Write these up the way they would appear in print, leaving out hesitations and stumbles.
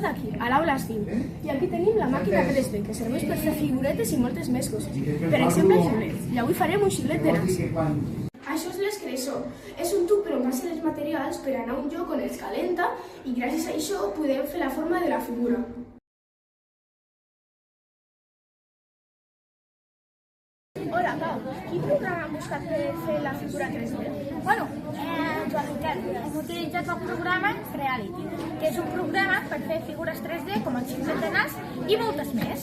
d'aquí, a l'aula STEAM. I aquí tenim la màquina 3D, que serveix per fer figuretes i moltes més coses. Per exemple, xiulets. I avui farem un xiulet de NASA. Això és l'excressor. És un tub per on passen els materials per anar a un lloc on els calenta i gràcies a això podem fer la forma de la figura. Hola, Pau. Quin programa hem buscat per fer la figura 3D? Bueno, Joan Miquel, hem utilitzat el programa Creality, que és un programa per fer figures 3D com el xiulet de nas i moltes més.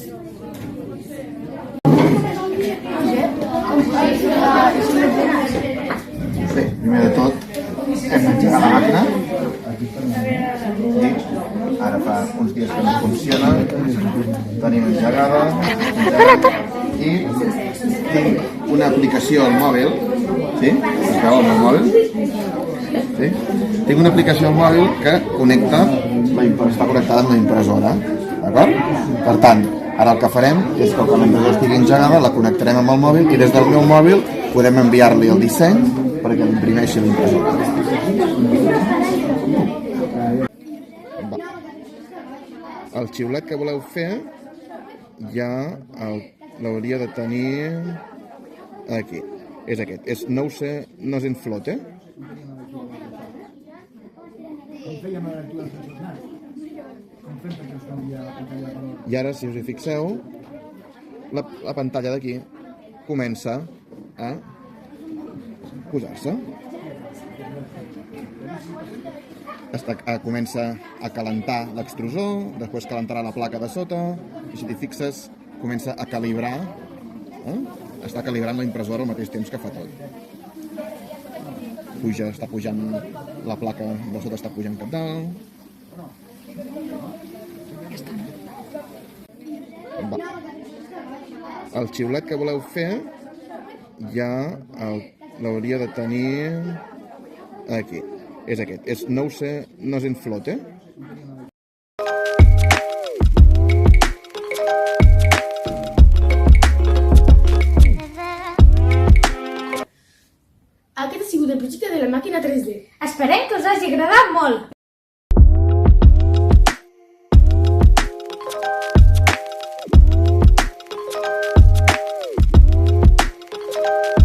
Bé, primer de tot hem d'engegar la màquina i ara fa uns dies que no funciona, tenim engegada i tinc una aplicació al mòbil, sí? Es veu amb el mòbil? Sí? Tinc una aplicació al mòbil que connecta, està connectada amb la impressora, d'acord? Per tant, ara el que farem és que quan la impressora estigui engegada la connectarem amb el mòbil i des del meu mòbil podem enviar-li el disseny perquè l'imprimeixi l'impressora. El xiulet que voleu fer ja l'hauria de tenir aquí. És aquest. No ho sé, no és en flote. I ara, si us hi fixeu, la pantalla d'aquí comença a posar-se. Comença a calentar l'extrusor, després calentarà la placa de sota, i si t'hi fixes, comença a calibrar, està calibrant la impressora al mateix temps que fa tot. Està pujant la placa de sota, està pujant cap dalt. El xiulet que voleu fer ja l'hauria de tenir aquí. És aquest. No ho sé, no és en flote. Aquest ha sigut el projecte de la màquina 3D. Esperem que us hagi agradat molt!